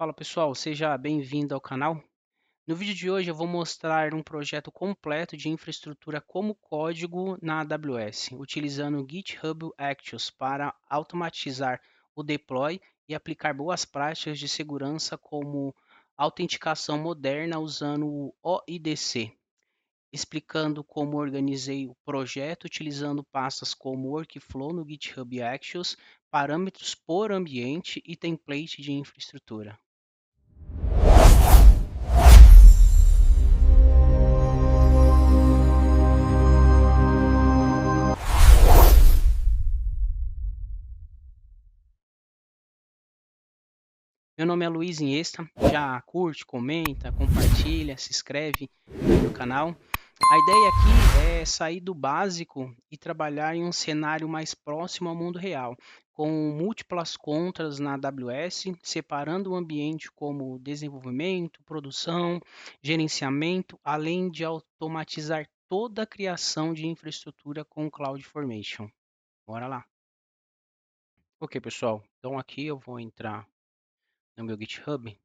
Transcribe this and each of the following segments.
Fala pessoal, seja bem-vindo ao canal. No vídeo de hoje eu vou mostrar um projeto completo de infraestrutura como código na AWS, utilizando o GitHub Actions para automatizar o deploy e aplicar boas práticas de segurança como autenticação moderna usando o OIDC, explicando como organizei o projeto utilizando pastas como Workflow no GitHub Actions, parâmetros por ambiente e template de infraestrutura. Meu nome é Luiz Iniesta, já curte, comenta, compartilha, se inscreve no canal. A ideia aqui é sair do básico e trabalhar em um cenário mais próximo ao mundo real, com múltiplas contas na AWS, separando o ambiente como desenvolvimento, produção, gerenciamento, além de automatizar toda a criação de infraestrutura com CloudFormation. Bora lá. Ok, pessoal, então aqui eu vou entrar no meu GitHub.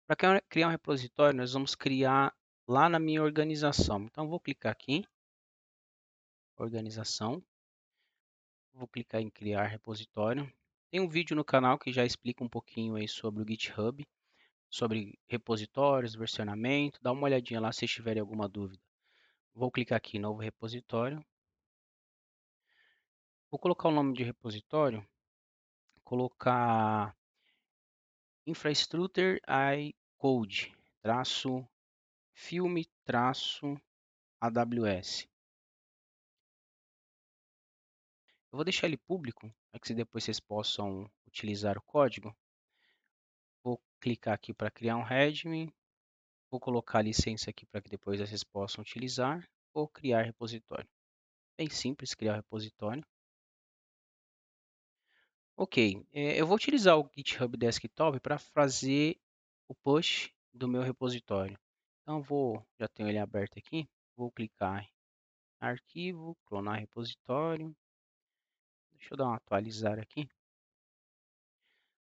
Para criar um repositório, nós vamos criar lá na minha organização. Então, vou clicar aqui, organização, vou clicar em criar repositório. Tem um vídeo no canal que já explica um pouquinho aí sobre o GitHub, sobre repositórios, versionamento. Dá uma olhadinha lá se tiverem alguma dúvida. Vou clicar aqui em novo repositório. Vou colocar o nome de repositório, colocar infrastructure I code, traço filme, traço AWS. Eu vou deixar ele público, para que depois vocês possam utilizar o código. Vou clicar aqui para criar um readme. Vou colocar a licença aqui para que depois vocês possam utilizar. Vou criar repositório. Bem simples criar repositório. Ok, eu vou utilizar o GitHub Desktop para fazer o push do meu repositório. Então já tenho ele aberto aqui. Vou clicar em arquivo, clonar repositório. Deixa eu dar uma atualizar aqui.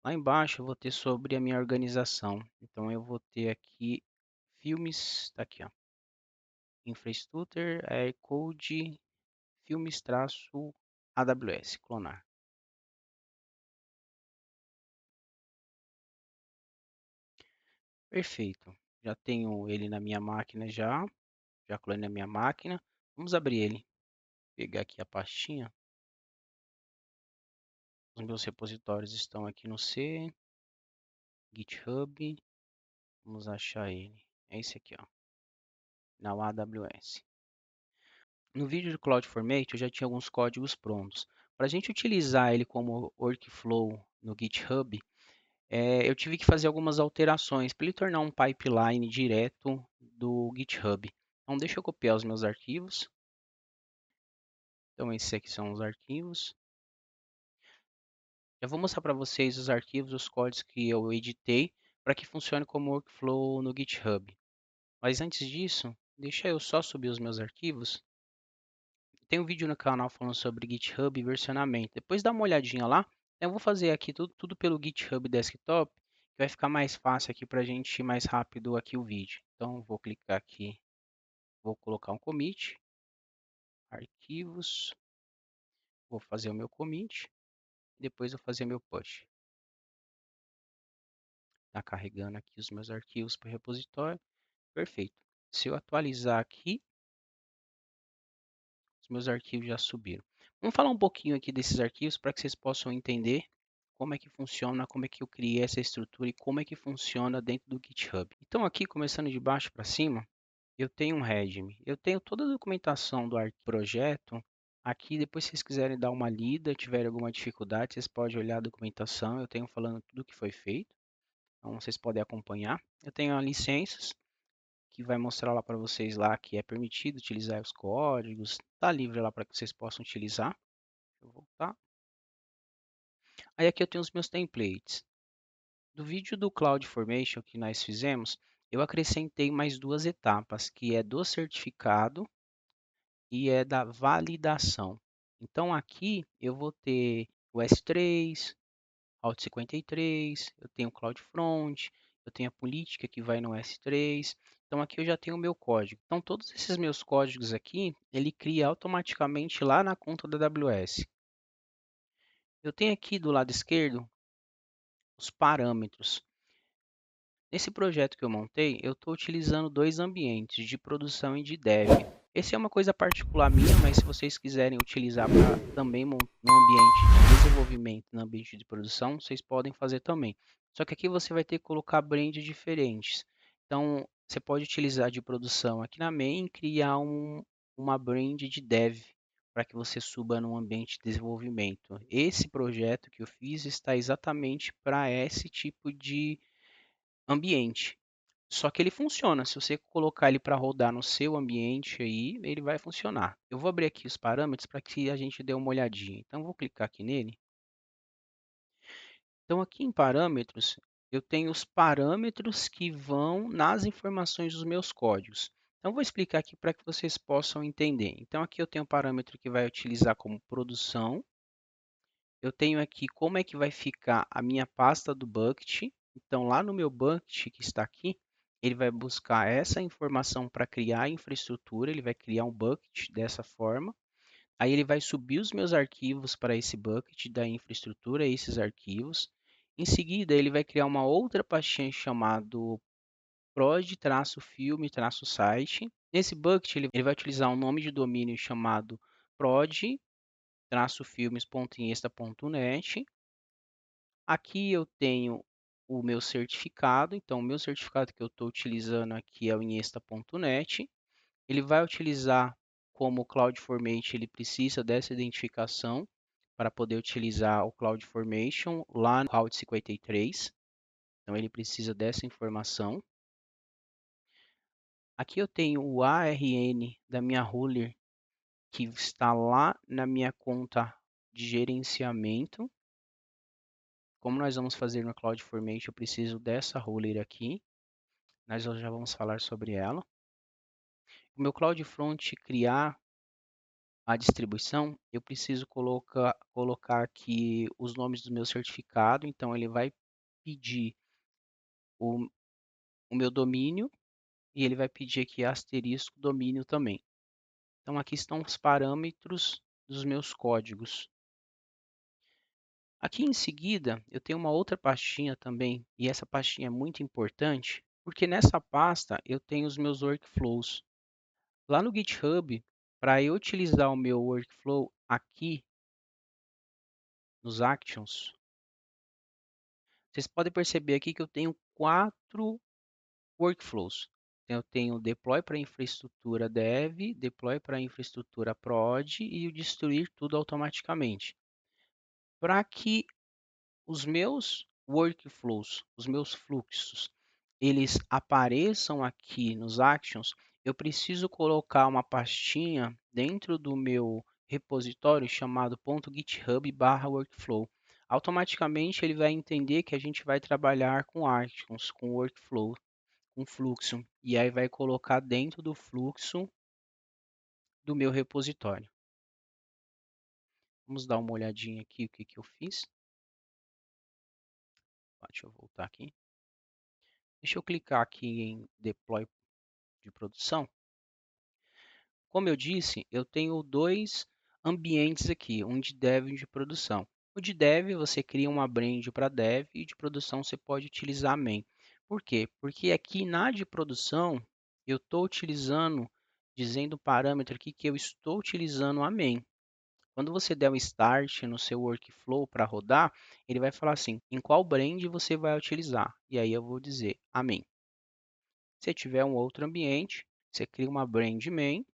Lá embaixo eu vou ter sobre a minha organização. Então eu vou ter aqui filmes, tá aqui, ó. Infrastructure, code, filmes traço AWS, clonar. Perfeito. Já tenho ele na minha máquina já clonei na minha máquina. Vamos abrir ele. Pegar aqui a pastinha. Os meus repositórios estão aqui no C, GitHub. Vamos achar ele. É esse aqui, ó, na AWS. No vídeo do CloudFormation eu já tinha alguns códigos prontos. Para a gente utilizar ele como workflow no GitHub, eu tive que fazer algumas alterações para ele tornar um pipeline direto do GitHub. Então deixa eu copiar os meus arquivos. Então esses aqui são os arquivos. Eu vou mostrar para vocês os arquivos, os códigos que eu editei para que funcione como workflow no GitHub. Mas antes disso, deixa eu só subir os meus arquivos. Tem um vídeo no canal falando sobre GitHub e versionamento. Depois dá uma olhadinha lá. Eu vou fazer aqui tudo pelo GitHub Desktop, que vai ficar mais fácil aqui para a gente ir mais rápido aqui o vídeo. Então, vou clicar aqui, vou colocar um commit, arquivos, vou fazer o meu commit, depois vou fazer meu push. Está carregando aqui os meus arquivos para o repositório. Perfeito. Se eu atualizar aqui, os meus arquivos já subiram. Vamos falar um pouquinho aqui desses arquivos para que vocês possam entender como é que funciona, como é que eu criei essa estrutura e como é que funciona dentro do GitHub. Então aqui, começando de baixo para cima, eu tenho um readme. Eu tenho toda a documentação do projeto. Aqui, depois se vocês quiserem dar uma lida, tiverem alguma dificuldade, vocês podem olhar a documentação. Eu tenho falando tudo o que foi feito. Então vocês podem acompanhar. Eu tenho as licenças, que vai mostrar lá para vocês lá que é permitido utilizar os códigos. Está livre lá para que vocês possam utilizar. Deixa eu voltar. Aí aqui eu tenho os meus templates. Do vídeo do CloudFormation que nós fizemos, eu acrescentei mais duas etapas, que é do certificado e é da validação. Então aqui eu vou ter o S3, Route 53, eu tenho CloudFront, eu tenho a política que vai no S3. Então aqui eu já tenho o meu código. Então todos esses meus códigos aqui, ele cria automaticamente lá na conta da AWS. Eu tenho aqui do lado esquerdo os parâmetros. Nesse projeto que eu montei, eu estou utilizando dois ambientes, de produção e de dev. Esse é uma coisa particular minha, mas se vocês quiserem utilizar para também no ambiente de desenvolvimento, no ambiente de produção, vocês podem fazer também. Só que aqui você vai ter que colocar brands diferentes. Então, você pode utilizar de produção aqui na main e criar uma brand de dev para que você suba no ambiente de desenvolvimento. Esse projeto que eu fiz está exatamente para esse tipo de ambiente. Só que ele funciona. Se você colocar ele para rodar no seu ambiente aí, ele vai funcionar. Eu vou abrir aqui os parâmetros para que a gente dê uma olhadinha. Então, vou clicar aqui nele. Então, aqui em parâmetros, eu tenho os parâmetros que vão nas informações dos meus códigos. Então, vou explicar aqui para que vocês possam entender. Então, aqui eu tenho um parâmetro que vai utilizar como produção. Eu tenho aqui como é que vai ficar a minha pasta do bucket. Então, lá no meu bucket que está aqui, ele vai buscar essa informação para criar a infraestrutura, ele vai criar um bucket dessa forma. Aí ele vai subir os meus arquivos para esse bucket da infraestrutura, esses arquivos. Em seguida, ele vai criar uma outra pastinha chamado prod-filme-site. Nesse bucket, ele vai utilizar um nome de domínio chamado prod-filmes.insta.net. Aqui eu tenho o meu certificado, então o meu certificado que eu estou utilizando aqui é o inesta.net. Ele vai utilizar como CloudFormation, ele precisa dessa identificação para poder utilizar o CloudFormation lá no Route 53. Então ele precisa dessa informação. Aqui eu tenho o ARN da minha ruler que está lá na minha conta de gerenciamento. Como nós vamos fazer no CloudFormation, eu preciso dessa ruler aqui. Nós já vamos falar sobre ela. O meu CloudFront criar a distribuição, eu preciso colocar aqui os nomes do meu certificado. Então, ele vai pedir o, o meu domínio e ele vai pedir aqui asterisco domínio também. Então, aqui estão os parâmetros dos meus códigos. Aqui em seguida, eu tenho uma outra pastinha também, e essa pastinha é muito importante, porque nessa pasta eu tenho os meus workflows. Lá no GitHub, para eu utilizar o meu workflow aqui nos Actions, vocês podem perceber aqui que eu tenho 4 workflows. Então, eu tenho o deploy para infraestrutura dev, deploy para infraestrutura prod e o destruir tudo automaticamente. Para que os meus workflows, os meus fluxos, eles apareçam aqui nos Actions, eu preciso colocar uma pastinha dentro do meu repositório chamado .github/workflow. Automaticamente ele vai entender que a gente vai trabalhar com Actions, com workflow, com fluxo, e aí vai colocar dentro do fluxo do meu repositório. Vamos dar uma olhadinha aqui o que eu fiz. Deixa eu voltar aqui. Deixa eu clicar aqui em Deploy de produção. Como eu disse, eu tenho dois ambientes aqui, um de dev e um de produção. O de dev você cria uma brand para dev e de produção você pode utilizar a main. Por quê? Porque aqui na de produção eu estou utilizando, dizendo o parâmetro aqui que eu estou utilizando a main. Quando você der um start no seu workflow para rodar, ele vai falar assim, em qual brand você vai utilizar? E aí eu vou dizer a main. Se tiver um outro ambiente, você cria uma brand main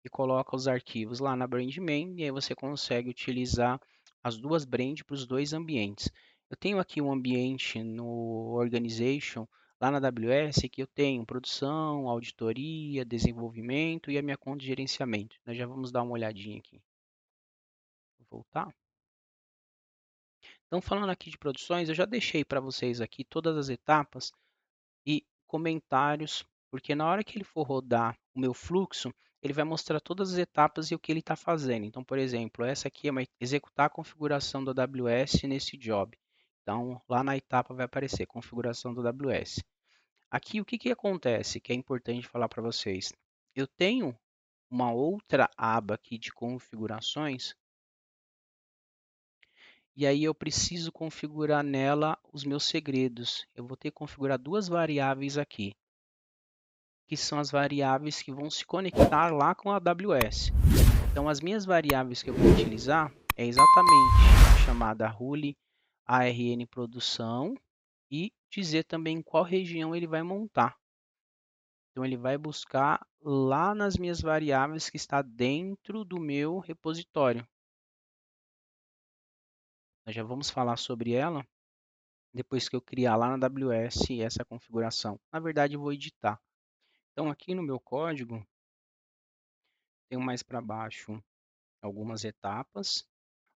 e coloca os arquivos lá na brand main e aí você consegue utilizar as duas brand para os dois ambientes. Eu tenho aqui um ambiente no Organization lá na AWS que eu tenho produção, auditoria, desenvolvimento e a minha conta de gerenciamento. Nós já vamos dar uma olhadinha aqui. Vou voltar. Então, falando aqui de produções, eu já deixei para vocês aqui todas as etapas e comentários, porque na hora que ele for rodar o meu fluxo, ele vai mostrar todas as etapas e o que ele está fazendo. Então, por exemplo, essa aqui é executar a configuração da AWS nesse job. Então, lá na etapa vai aparecer configuração do AWS. Aqui, o que que acontece que é importante falar para vocês? Eu tenho uma outra aba aqui de configurações e aí eu preciso configurar nela os meus segredos. Eu vou ter que configurar duas variáveis aqui, que são as variáveis que vão se conectar lá com a AWS. Então, as minhas variáveis que eu vou utilizar é exatamente a chamada rule ARN produção e dizer também em qual região ele vai montar. Então, ele vai buscar lá nas minhas variáveis que está dentro do meu repositório. Nós já vamos falar sobre ela depois que eu criar lá na AWS essa configuração. Na verdade, eu vou editar. Então, aqui no meu código, tenho mais para baixo algumas etapas.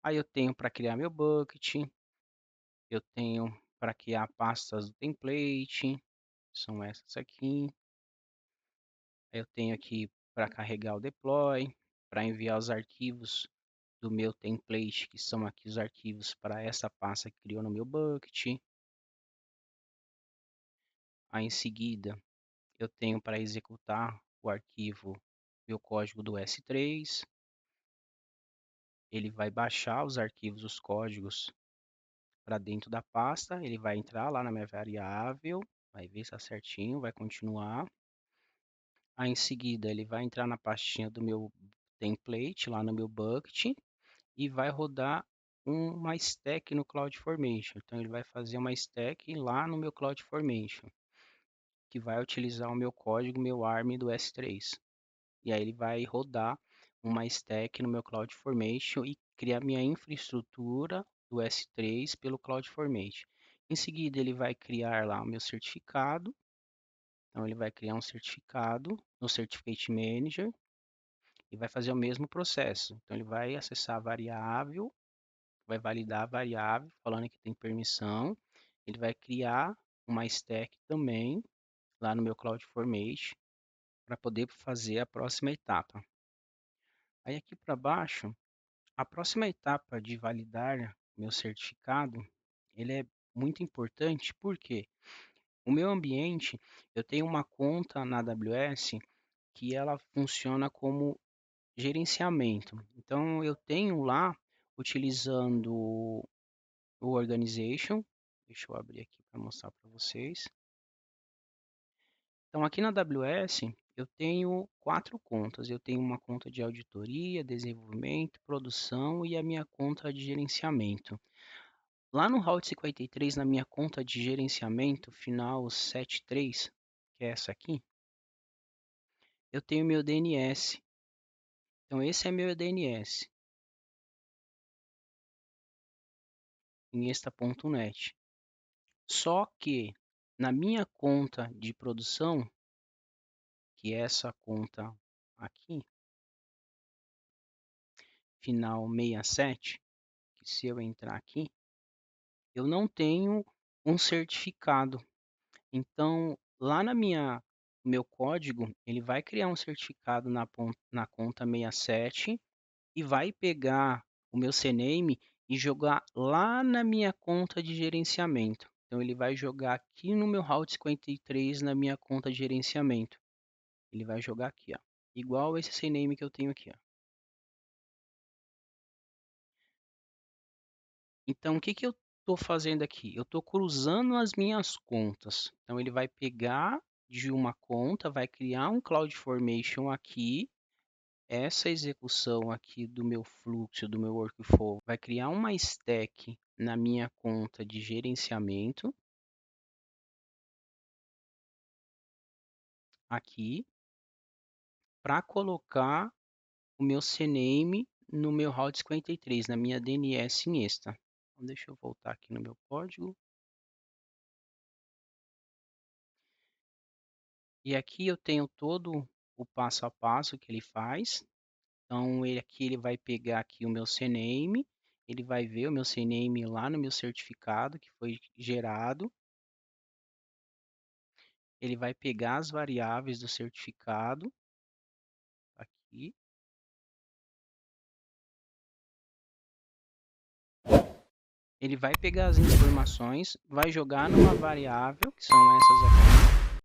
Aí eu tenho para criar meu bucket, eu tenho para criar pastas do template, são essas aqui. Eu tenho aqui para carregar o deploy, para enviar os arquivos do meu template, que são aqui os arquivos para essa pasta que criou no meu bucket. Aí em seguida, eu tenho para executar o arquivo meu código do S3. Ele vai baixar os arquivos, os códigos para dentro da pasta. Ele vai entrar lá na minha variável, vai ver se está certinho, vai continuar. Aí em seguida, ele vai entrar na pastinha do meu template, lá no meu bucket, e vai rodar uma stack no CloudFormation. Então, ele vai fazer uma stack lá no meu CloudFormation, que vai utilizar o meu código, meu ARM do S3. E aí ele vai rodar uma stack no meu CloudFormation e criar minha infraestrutura do S3 pelo CloudFormation. Em seguida, ele vai criar lá o meu certificado. Então, ele vai criar um certificado no Certificate Manager e vai fazer o mesmo processo. Então, ele vai acessar a variável, vai validar a variável, falando que tem permissão. Ele vai criar uma stack também lá no meu CloudFormation para poder fazer a próxima etapa. Aí aqui para baixo, a próxima etapa de validar meu certificado, ele é muito importante porque o meu ambiente, eu tenho uma conta na AWS que ela funciona como gerenciamento. Então eu tenho lá utilizando o Organization. Deixa eu abrir aqui para mostrar para vocês. Então aqui na AWS eu tenho 4 contas. Eu tenho uma conta de auditoria, desenvolvimento, produção e a minha conta de gerenciamento. Lá no Route 53, na minha conta de gerenciamento, final 73, que é essa aqui, eu tenho meu DNS. Então esse é meu DNS, em esta.net. Só que na minha conta de produção, que é essa conta aqui, final 67, que se eu entrar aqui, eu não tenho um certificado. Então, lá na meu código, ele vai criar um certificado na conta 67 e vai pegar o meu CNAME e jogar lá na minha conta de gerenciamento. Então, ele vai jogar aqui no meu Route 53 na minha conta de gerenciamento. Ele vai jogar aqui, ó, igual esse CNAME que eu tenho aqui, ó. Então, o que que eu estou fazendo aqui? Eu estou cruzando as minhas contas. Então, ele vai pegar de uma conta, vai criar um CloudFormation aqui. Essa execução aqui do meu fluxo, do meu workflow, vai criar uma stack na minha conta de gerenciamento aqui para colocar o meu CNAME no meu Route 53, na minha DNS insta. Então, deixa eu voltar aqui no meu código. E aqui eu tenho todo o passo a passo que ele faz. Então, ele vai pegar aqui o meu CNAME, ele vai ver o meu CNAME lá no meu certificado que foi gerado. Ele vai pegar as variáveis do certificado aqui. Ele vai pegar as informações, vai jogar numa variável, que são essas aqui,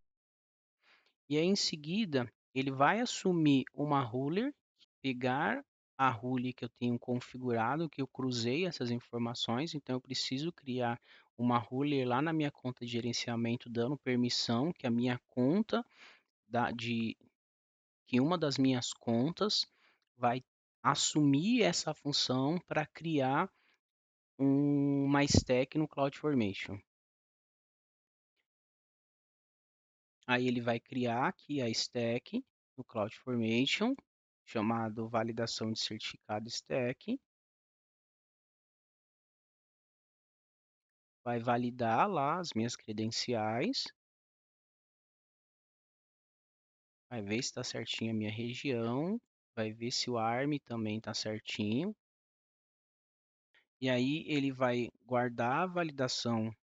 e aí em seguida ele vai assumir uma ruler, pegar a ruler que eu tenho configurado, que eu cruzei essas informações, então eu preciso criar uma ruler lá na minha conta de gerenciamento, dando permissão que a minha conta que uma das minhas contas vai assumir essa função para criar uma stack no CloudFormation. Aí ele vai criar aqui a stack no CloudFormation, chamado validação de certificado stack. Vai validar lá as minhas credenciais. Vai ver se está certinho a minha região. Vai ver se o ARM também está certinho. E aí ele vai guardar a validação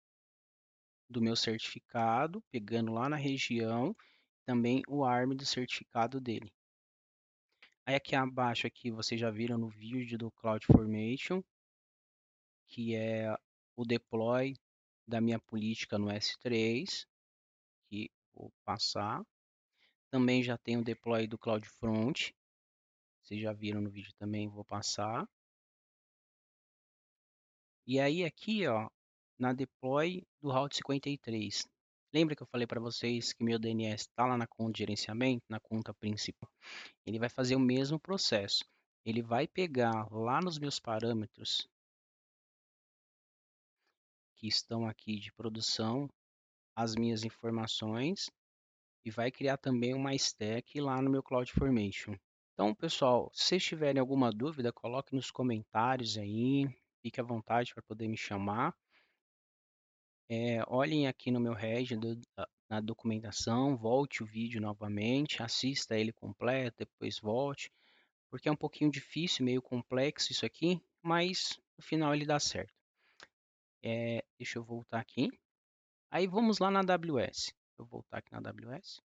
do meu certificado, pegando lá na região, também o ARM do certificado dele. Aí aqui abaixo aqui vocês já viram no vídeo do CloudFormation, que é o deploy da minha política no S3, que vou passar. Também já tem o deploy do CloudFront, vocês já viram no vídeo também, vou passar. E aí aqui, ó, na deploy do Route 53. Lembra que eu falei para vocês que meu DNS está lá na conta de gerenciamento, na conta principal? Ele vai fazer o mesmo processo. Ele vai pegar lá nos meus parâmetros que estão aqui de produção as minhas informações e vai criar também uma stack lá no meu CloudFormation. Então, pessoal, se vocês tiverem alguma dúvida, coloque nos comentários aí, fique à vontade para poder me chamar. Olhem aqui no meu Reg, na documentação, volte o vídeo novamente, assista ele completo, depois volte, porque é um pouquinho difícil, meio complexo isso aqui, mas no final ele dá certo. Deixa eu voltar aqui. Aí vamos lá na AWS. Eu vou voltar aqui na AWS.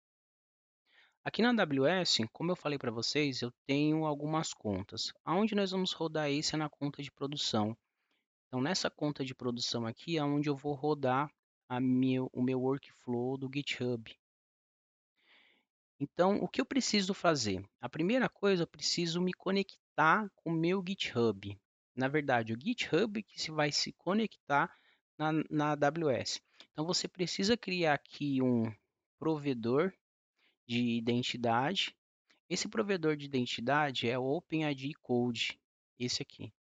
Aqui na AWS, como eu falei para vocês, eu tenho algumas contas. Aonde nós vamos rodar isso é na conta de produção. Então, nessa conta de produção aqui é onde eu vou rodar o meu workflow do GitHub. Então, o que eu preciso fazer? A primeira coisa, eu preciso me conectar com o meu GitHub. Na verdade, o GitHub que vai se conectar na AWS. Então, você precisa criar aqui um provedor de identidade. Esse provedor de identidade é o OpenID Code, esse aqui.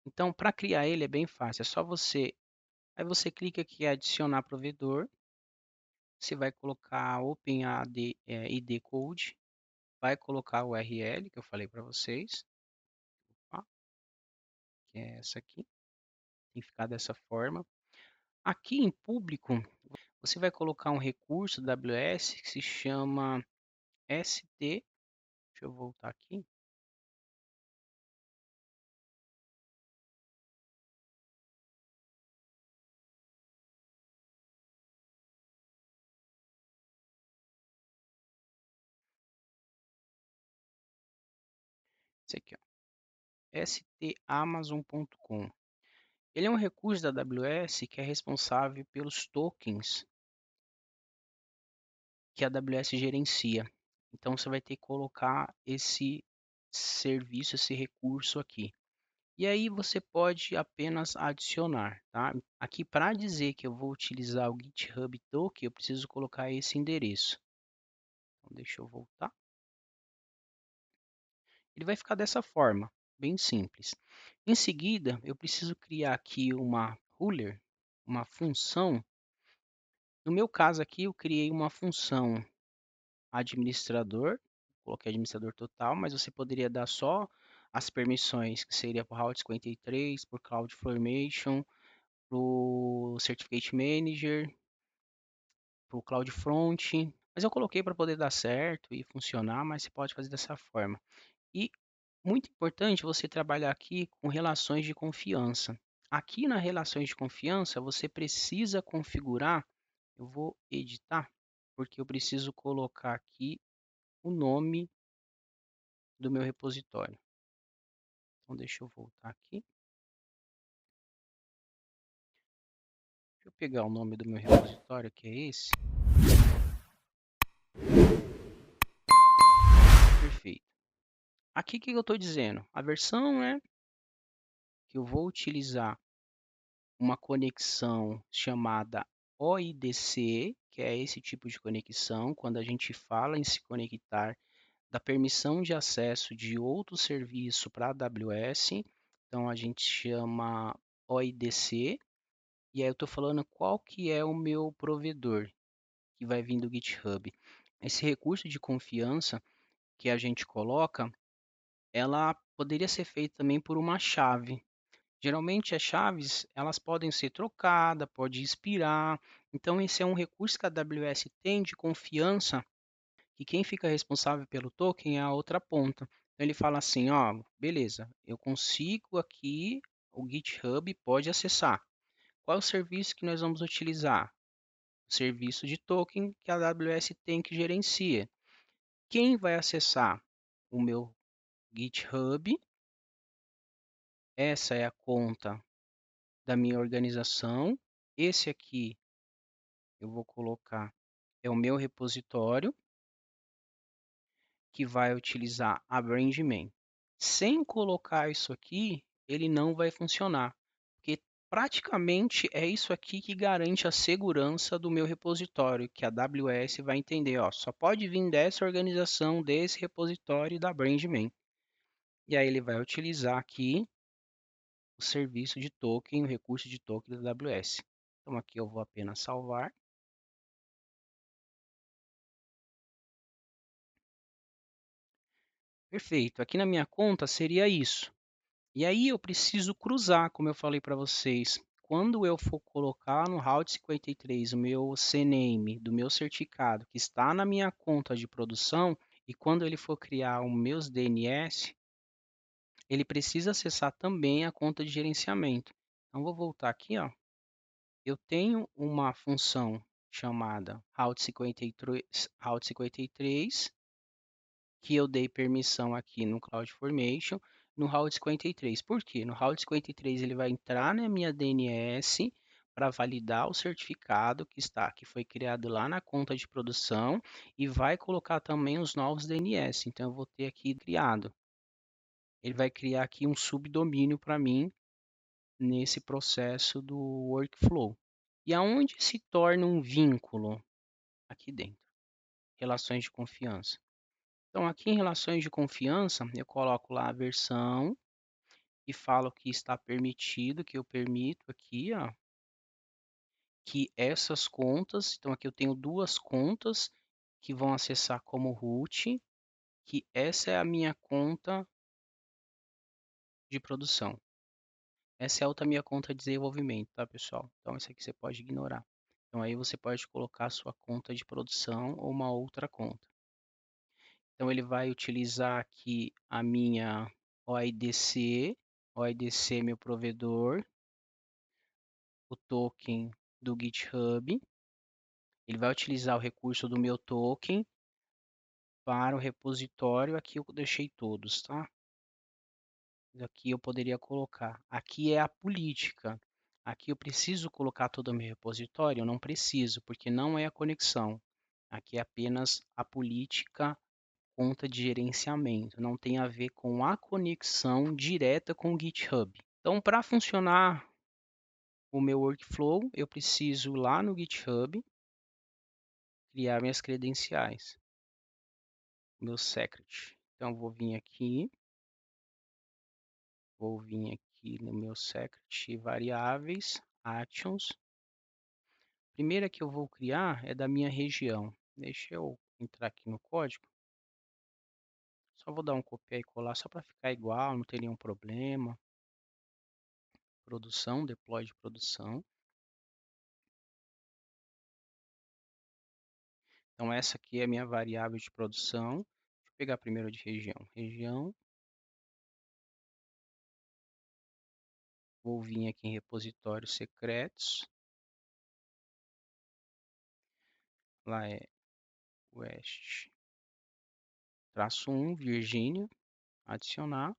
Então, para criar ele é bem fácil, é só aí você clica aqui em adicionar provedor, você vai colocar OpenID ID Code, vai colocar o URL que eu falei para vocês, tá? Que é essa aqui, tem que ficar dessa forma. Aqui em público, você vai colocar um recurso da AWS que se chama ST, deixa eu voltar aqui, esse aqui, ó, stamazon.com. Ele é um recurso da AWS que é responsável pelos tokens que a AWS gerencia. Então você vai ter que colocar esse serviço, esse recurso aqui. E aí você pode apenas adicionar, tá? Aqui para dizer que eu vou utilizar o GitHub Token, eu preciso colocar esse endereço. Então deixa eu voltar. Ele vai ficar dessa forma, bem simples. Em seguida, eu preciso criar aqui uma ruler, uma função. No meu caso aqui, eu criei uma função administrador, coloquei administrador total, mas você poderia dar só as permissões, que seria para o Route 53, por CloudFormation, para o Certificate Manager, para o CloudFront, mas eu coloquei para poder dar certo e funcionar, mas você pode fazer dessa forma. E muito importante você trabalhar aqui com relações de confiança. Aqui nas relações de confiança, você precisa configurar, eu vou editar, porque eu preciso colocar aqui o nome do meu repositório. Então, deixa eu voltar aqui. eu pegar o nome do meu repositório, que é esse. Perfeito. Aqui o que eu estou dizendo? A versão é que eu vou utilizar uma conexão chamada OIDC, que é esse tipo de conexão, quando a gente fala em se conectar da permissão de acesso de outro serviço para a AWS, então a gente chama OIDC, e aí eu estou falando qual que é o meu provedor, que vai vir do GitHub. Esse recurso de confiança que a gente coloca, ela poderia ser feita também por uma chave. Geralmente as chaves, elas podem ser trocadas, pode expirar. Então esse é um recurso que a AWS tem de confiança que quem fica responsável pelo token é a outra ponta. Então ele fala assim, ó, beleza, eu consigo aqui, o GitHub pode acessar. Qual é o serviço que nós vamos utilizar? O serviço de token que a AWS tem que gerencia. Quem vai acessar o meu GitHub? Essa é a conta da minha organização. Esse aqui eu vou colocar é o meu repositório que vai utilizar a BrandMan. Sem colocar isso aqui, ele não vai funcionar, porque praticamente é isso aqui que garante a segurança do meu repositório, que a AWS vai entender, ó, só pode vir dessa organização, desse repositório da BrandMan. E aí ele vai utilizar aqui o serviço de token, o recurso de token da AWS. Então aqui eu vou apenas salvar. Perfeito. Aqui na minha conta seria isso. E aí eu preciso cruzar, como eu falei para vocês. Quando eu for colocar no Route 53 o meu CNAME do meu certificado, que está na minha conta de produção, e quando ele for criar os meus DNS, ele precisa acessar também a conta de gerenciamento. Então vou voltar aqui, ó. Eu tenho uma função chamada Route 53, que eu dei permissão aqui no CloudFormation, no Route 53. Por quê? No Route 53 ele vai entrar na minha DNS para validar o certificado que foi criado lá na conta de produção e vai colocar também os novos DNS. Então eu vou ter aqui criado. Ele vai criar aqui um subdomínio para mim nesse processo do workflow. E aonde se torna um vínculo? Aqui dentro. Relações de confiança. Então, aqui em relações de confiança, eu coloco lá a versão e falo que está permitido, que eu permito aqui, ó, que essas contas, então aqui eu tenho duas contas que vão acessar como root, que essa é a minha conta de produção. Essa é a outra minha conta de desenvolvimento, tá, pessoal? Então, essa aqui você pode ignorar. Então, aí você pode colocar a sua conta de produção ou uma outra conta. Então, ele vai utilizar aqui a minha OIDC, OIDC é meu provedor, o token do GitHub. Ele vai utilizar o recurso do meu token para o repositório. Aqui eu deixei todos, tá? Aqui eu poderia colocar. Aqui é a política. Aqui eu preciso colocar todo o meu repositório? Eu não preciso, porque não é a conexão. Aqui é apenas a política conta de gerenciamento, não tem a ver com a conexão direta com o GitHub. Então, para funcionar o meu workflow, eu preciso ir lá no GitHub, criar minhas credenciais, meu secret. Então, vou vir aqui no meu secret, variáveis, actions. A primeira que eu vou criar é da minha região. Deixa eu entrar aqui no código. Só vou dar um copiar e colar só para ficar igual, não ter nenhum problema. Produção, deploy de produção. Então, essa aqui é a minha variável de produção. Deixa eu pegar primeiro de região. Região. Vou vir aqui em repositórios secretos. Lá é West. Traço 1, Virgínia. Adicionar.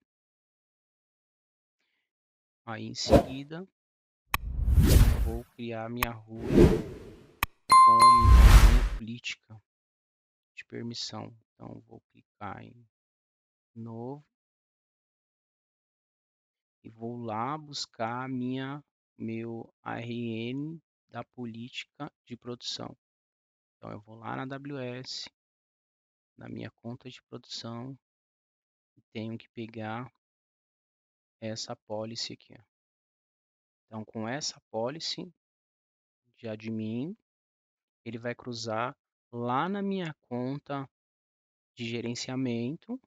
Aí em seguida, vou criar minha root com a minha política de permissão. Então, vou clicar em novo e vou lá buscar meu ARN da política de produção. Então, eu vou lá na AWS, na minha conta de produção, e tenho que pegar essa policy aqui. Ó. Então, com essa policy de admin, ele vai cruzar lá na minha conta de gerenciamento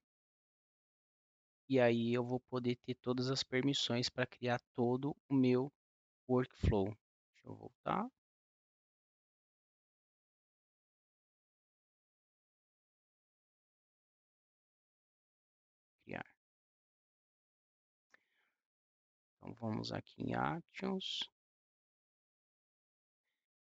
e aí eu vou poder ter todas as permissões para criar todo o meu workflow. Deixa eu voltar, criar. Então vamos aqui em Actions.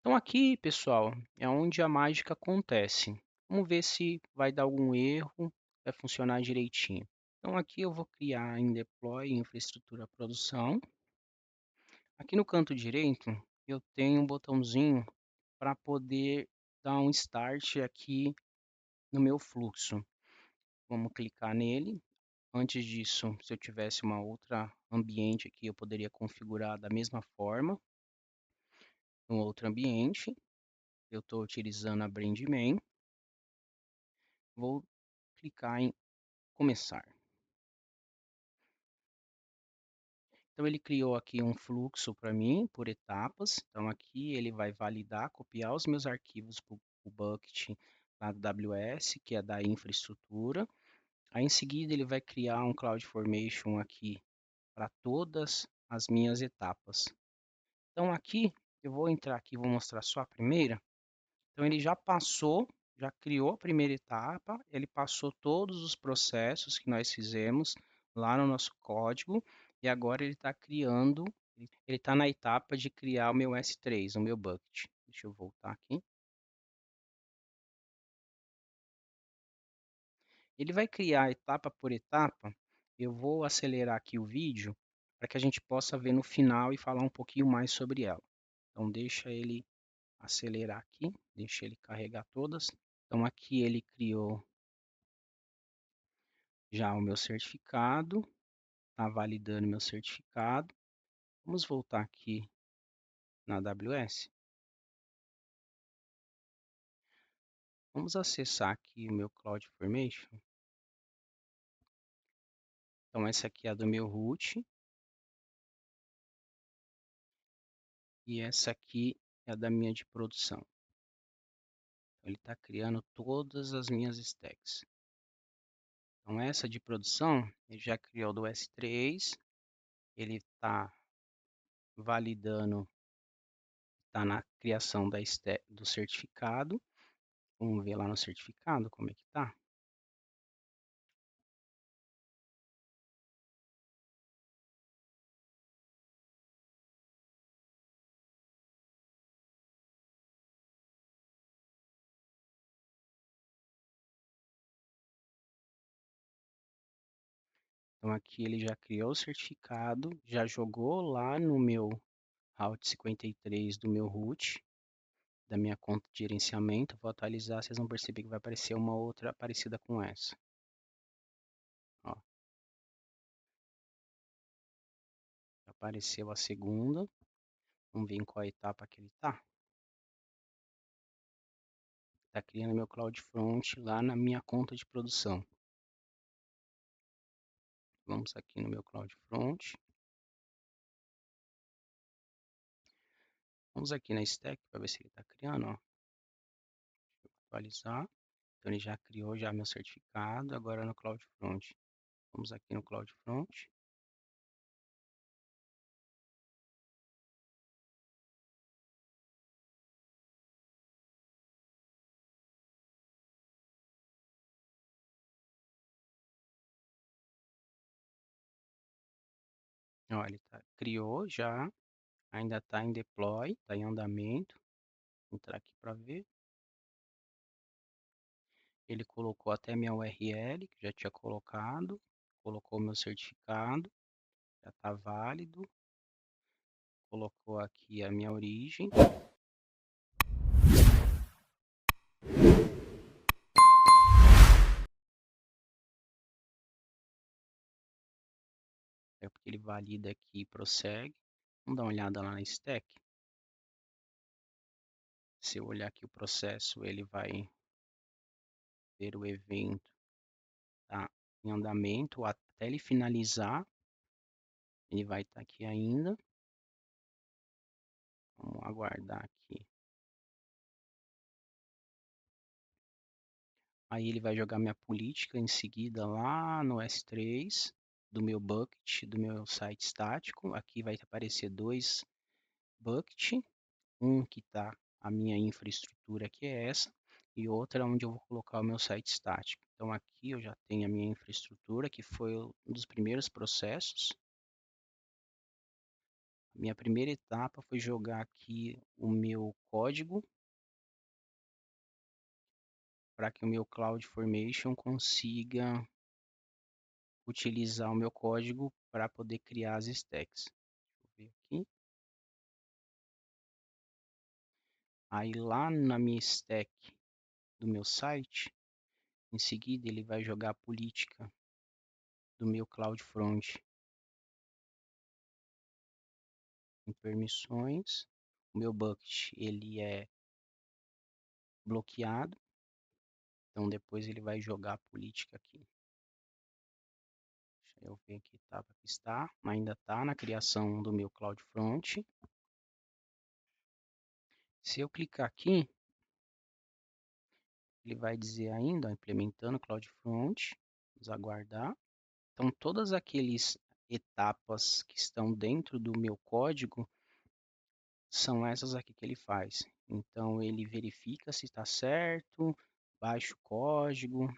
Então aqui, pessoal, é onde a mágica acontece. Vamos ver se vai dar algum erro, vai funcionar direitinho. Então aqui eu vou criar em Deploy Infraestrutura Produção. Aqui no canto direito eu tenho um botãozinho para poder dar um start aqui no meu fluxo. Vamos clicar nele. Antes disso, se eu tivesse uma outra ambiente aqui, eu poderia configurar da mesma forma, um outro ambiente. Eu estou utilizando a BrandMan. Vou clicar em começar. Então ele criou aqui um fluxo para mim por etapas. Então aqui ele vai validar, copiar os meus arquivos para o bucket lá do AWS, que é da infraestrutura. Aí em seguida ele vai criar um CloudFormation aqui para todas as minhas etapas. Então aqui eu vou entrar aqui, vou mostrar só a primeira. Então ele já passou, já criou a primeira etapa, ele passou todos os processos que nós fizemos lá no nosso código e agora ele está criando, ele está na etapa de criar o meu S3, o meu bucket. Deixa eu voltar aqui. Ele vai criar etapa por etapa. Eu vou acelerar aqui o vídeo para que a gente possa ver no final e falar um pouquinho mais sobre ela. Então deixa ele acelerar aqui, deixa ele carregar todas. Então aqui ele criou já o meu certificado, está validando meu certificado. Vamos voltar aqui na AWS. Vamos acessar aqui o meu CloudFormation. Então essa aqui é a do meu root. E essa aqui é a da minha de produção. Ele está criando todas as minhas stacks. Então essa de produção, ele já criou do S3. Ele está validando, está na criação do certificado. Vamos ver lá no certificado como é que está. Então aqui ele já criou o certificado, já jogou lá no meu Route 53 do meu root, da minha conta de gerenciamento. Vou atualizar, vocês vão perceber que vai aparecer uma outra parecida com essa. Ó, apareceu a segunda. Vamos ver em qual etapa que ele está. Está criando meu CloudFront lá na minha conta de produção. Vamos aqui no meu CloudFront. Vamos aqui na stack para ver se ele está criando. Ó. Atualizar. Então ele já criou já meu certificado, agora no CloudFront. Vamos aqui no CloudFront. Ó, ele criou já, ainda está em deploy, está em andamento. Vou entrar aqui para ver. Ele colocou até minha URL, que já tinha colocado. Colocou meu certificado, já está válido. colocou aqui a minha origem. É porque ele valida aqui e prossegue. Vamos dar uma olhada lá na stack. Se eu olhar aqui o processo, ele vai ver o evento tá em andamento até ele finalizar. Ele vai estar aqui ainda. Vamos aguardar aqui. Aí ele vai jogar minha política em seguida lá no S3 do meu bucket, do meu site estático. Aqui vai aparecer dois bucket, um que está a minha infraestrutura, que é essa, e outra onde eu vou colocar o meu site estático. Então aqui eu já tenho a minha infraestrutura, que foi um dos primeiros processos. Minha primeira etapa foi jogar aqui o meu código para que o meu CloudFormation consiga utilizar o meu código para poder criar as stacks. Deixa eu ver aqui. Aí lá na minha stack do meu site, em seguida ele vai jogar a política do meu CloudFront em permissões. O meu bucket ele é bloqueado, então depois ele vai jogar a política aqui. Deixa eu ver que etapa que está. Ainda está na criação do meu CloudFront. Se eu clicar aqui, ele vai dizer ainda, implementando CloudFront. Vamos aguardar. Então, todas aquelas etapas que estão dentro do meu código são essas aqui que ele faz. Então, ele verifica se está certo, baixa o código,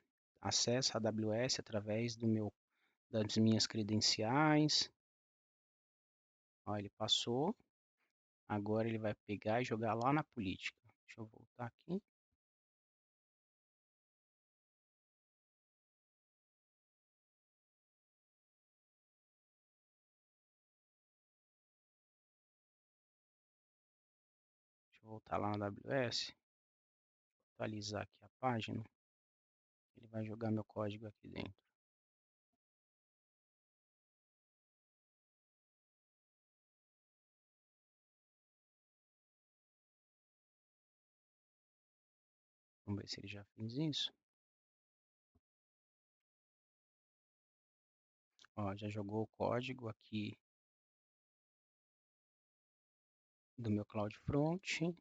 acessa a AWS através das minhas credenciais. Ó, ele passou. Agora ele vai pegar e jogar lá na política. Deixa eu voltar aqui. Deixa eu voltar lá na AWS. Atualizar aqui a página. Ele vai jogar meu código aqui dentro. Vamos ver se ele já fez isso. Ó, já jogou o código aqui do meu CloudFront,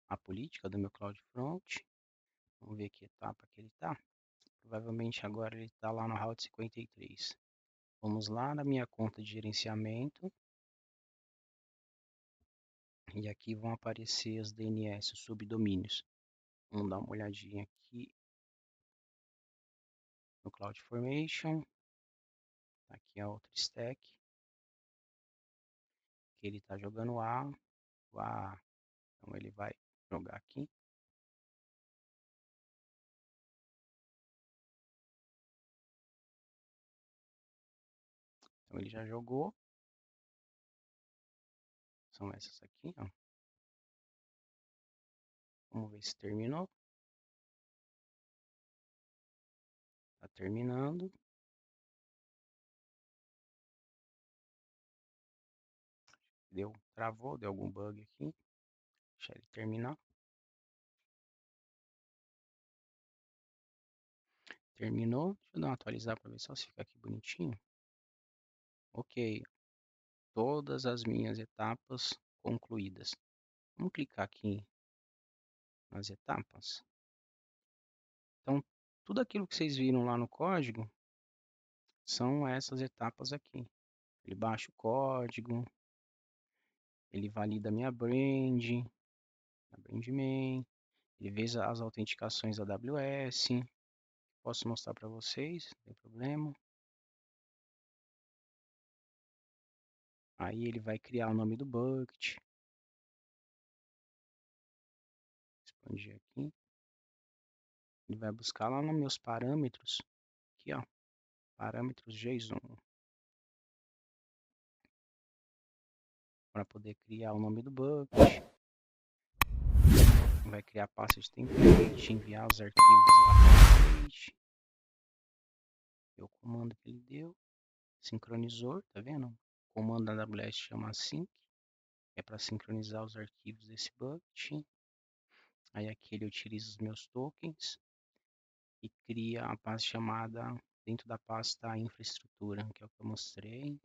a política do meu CloudFront. Vamos ver que etapa que ele está. Provavelmente agora ele está lá no Route 53. Vamos lá na minha conta de gerenciamento. E aqui vão aparecer as DNS, os subdomínios. Vamos dar uma olhadinha aqui no CloudFormation. Aqui a outra stack. Que ele está jogando A. Então ele vai jogar aqui. Então ele já jogou. São essas aqui, ó. Vamos ver se terminou. Tá terminando. Travou, deu algum bug aqui. Deixa ele terminar. Terminou. Deixa eu dar uma atualizar para ver só se fica aqui bonitinho. Ok. Todas as minhas etapas concluídas. Vamos clicar aqui nas etapas. Então, tudo aquilo que vocês viram lá no código são essas etapas aqui. Ele baixa o código, ele valida a minha brand, a brand main, ele vê as autenticações da AWS. Posso mostrar para vocês, não tem problema. Aí ele vai criar o nome do bucket. Expandir aqui. Ele vai buscar lá nos meus parâmetros. Aqui, ó. Parâmetros JSON. para poder criar o nome do bucket. Vai criar a pasta de template, enviar os arquivos lá para o template. É o comando que ele deu. Sincronizou, tá vendo? O comando da AWS chama sync, é para sincronizar os arquivos desse bucket. Aí aqui ele utiliza os meus tokens e cria a pasta chamada dentro da pasta infraestrutura, que é o que eu mostrei.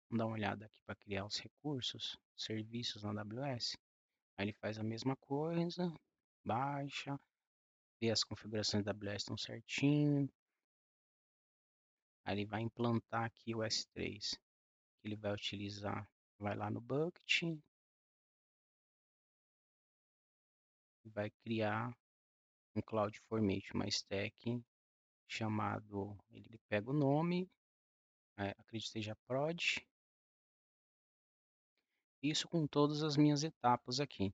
Vamos dar uma olhada aqui para criar os recursos, serviços na AWS. Aí ele faz a mesma coisa, baixa, vê as configurações da AWS estão certinho. Aí ele vai implantar aqui o S3, que ele vai utilizar, vai lá no bucket, e vai criar um CloudFormation, uma stack chamado, ele pega o nome, acredito que seja prod, isso com todas as minhas etapas aqui.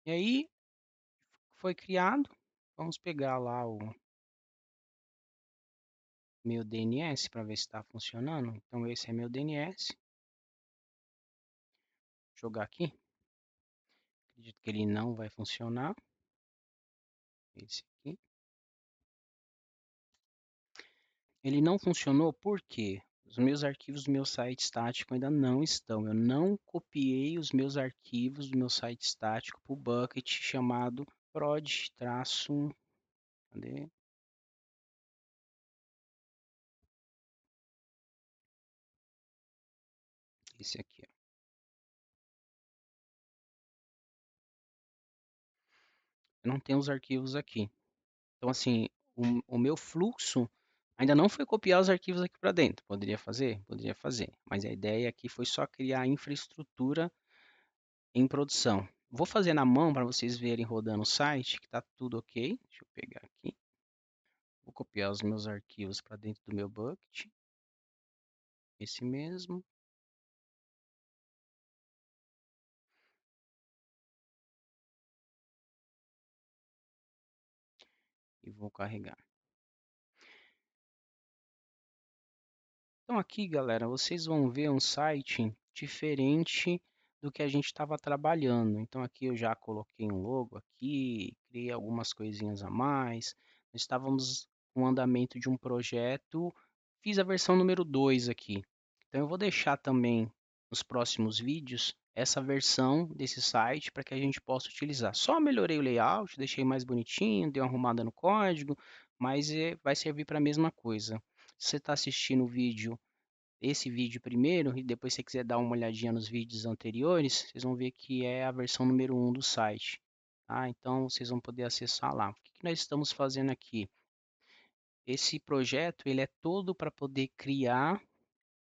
E aí, foi criado, vamos pegar lá o meu DNS para ver se está funcionando. Então esse é meu DNS, jogar aqui, acredito que ele não vai funcionar, esse aqui. Ele não funcionou porque os meus arquivos do meu site estático ainda não estão. Eu não copiei os meus arquivos do meu site estático para o bucket chamado prod traço. Cadê? Esse aqui, ó. Eu não tenho os arquivos aqui. Então, assim, o meu fluxo ainda não foi copiar os arquivos aqui para dentro. Poderia fazer? Poderia fazer. Mas a ideia aqui foi só criar a infraestrutura em produção. Vou fazer na mão para vocês verem rodando o site, que está tudo ok. Deixa eu pegar aqui. Vou copiar os meus arquivos para dentro do meu bucket. Esse mesmo. E vou carregar. Então aqui, galera, vocês vão ver um site diferente do que a gente estava trabalhando. Então aqui eu já coloquei um logo aqui, criei algumas coisinhas a mais. Nós estávamos com o andamento de um projeto, fiz a versão número 2 aqui. Então eu vou deixar também nos próximos vídeos essa versão desse site para que a gente possa utilizar. Só melhorei o layout, deixei mais bonitinho, dei uma arrumada no código, mas vai servir para a mesma coisa. Se você está assistindo o vídeo, esse vídeo primeiro, e depois se você quiser dar uma olhadinha nos vídeos anteriores, vocês vão ver que é a versão número 1 do site. Tá? Então vocês vão poder acessar lá. O que nós estamos fazendo aqui? Esse projeto ele é todo para poder criar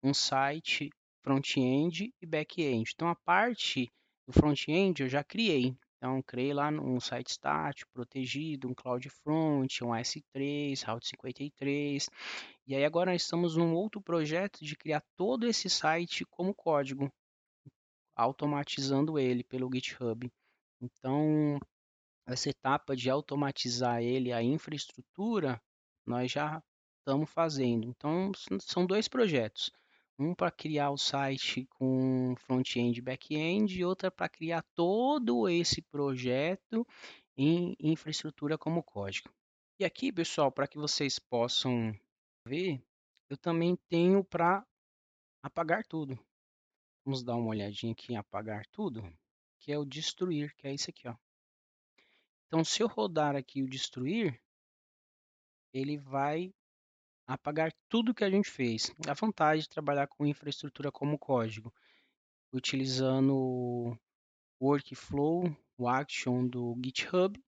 um site front-end e back-end. Então a parte do front-end eu já criei. Então criei lá um site estático, protegido, um CloudFront, um S3, Route 53. E aí agora nós estamos num outro projeto de criar todo esse site como código, automatizando ele pelo GitHub. Então, essa etapa de automatizar ele, a infraestrutura, nós já estamos fazendo. Então, são dois projetos. Um para criar o site com front-end e back-end, e outra para criar todo esse projeto em infraestrutura como código. E aqui, pessoal, para que vocês possam ver, eu também tenho para apagar tudo. Vamos dar uma olhadinha aqui em apagar tudo, que é o destruir, que é isso aqui, ó. Então, se eu rodar aqui o destruir, ele vai apagar tudo que a gente fez. A vantagem de trabalhar com infraestrutura como código, utilizando o workflow, o action do GitHub,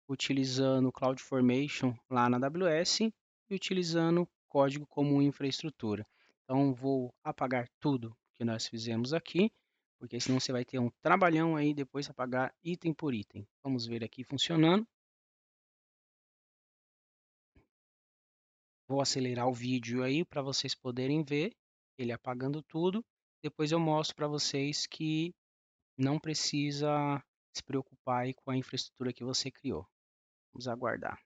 utilizando o CloudFormation lá na AWS e utilizando código como infraestrutura. Então, vou apagar tudo que nós fizemos aqui, porque senão você vai ter um trabalhão aí depois apagar item por item. Vamos ver aqui funcionando. Vou acelerar o vídeo aí para vocês poderem ver ele apagando tudo. Depois eu mostro para vocês que não precisa se preocupar aí com a infraestrutura que você criou. Vamos aguardar.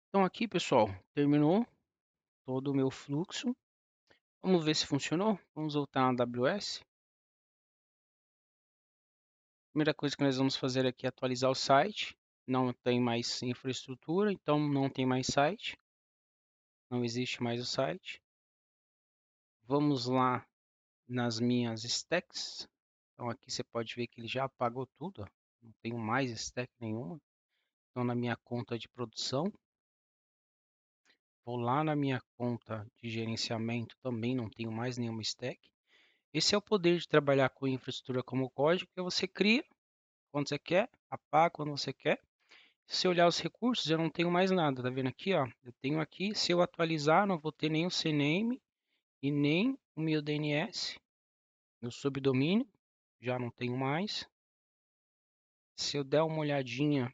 Então aqui, pessoal, terminou todo o meu fluxo. Vamos ver se funcionou. Vamos voltar na AWS. Primeira coisa que nós vamos fazer aqui é atualizar o site. Não tem mais infraestrutura, então não tem mais site. Não existe mais o site. Vamos lá nas minhas stacks. Então aqui você pode ver que ele já apagou tudo, ó. Não tenho mais stack nenhuma. Então na minha conta de produção, vou lá na minha conta de gerenciamento, também não tenho mais nenhuma stack. Esse é o poder de trabalhar com infraestrutura como código, que você cria quando você quer, apaga quando você quer. Se você olhar os recursos, eu não tenho mais nada, tá vendo aqui, ó? Eu tenho aqui, se eu atualizar, não vou ter nem o CNAME e nem o meu DNS, meu subdomínio, já não tenho mais. Se eu der uma olhadinha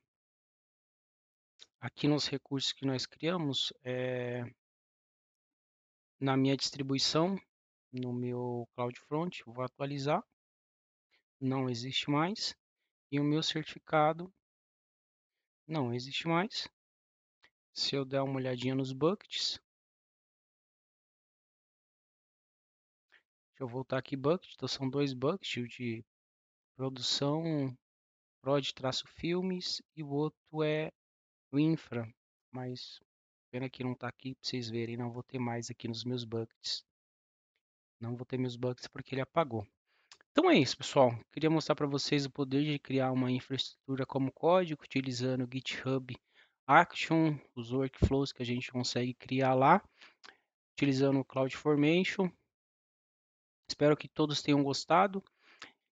aqui nos recursos que nós criamos, na minha distribuição, no meu CloudFront, eu vou atualizar, não existe mais. E o meu certificado não existe mais. Se eu der uma olhadinha nos buckets, deixa eu voltar aqui, bucket, então são dois buckets de produção, prod-filmes, e o outro é o infra, mas pena que não está aqui para vocês verem, não vou ter mais aqui nos meus buckets. Não vou ter meus buckets porque ele apagou. Então é isso, pessoal. Queria mostrar para vocês o poder de criar uma infraestrutura como código, utilizando o GitHub Action, os workflows que a gente consegue criar lá, utilizando o CloudFormation. Espero que todos tenham gostado.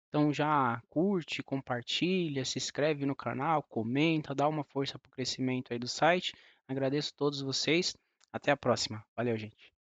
Então já curte, compartilha, se inscreve no canal, comenta, dá uma força para o crescimento aí do site. Agradeço a todos vocês. Até a próxima. Valeu, gente.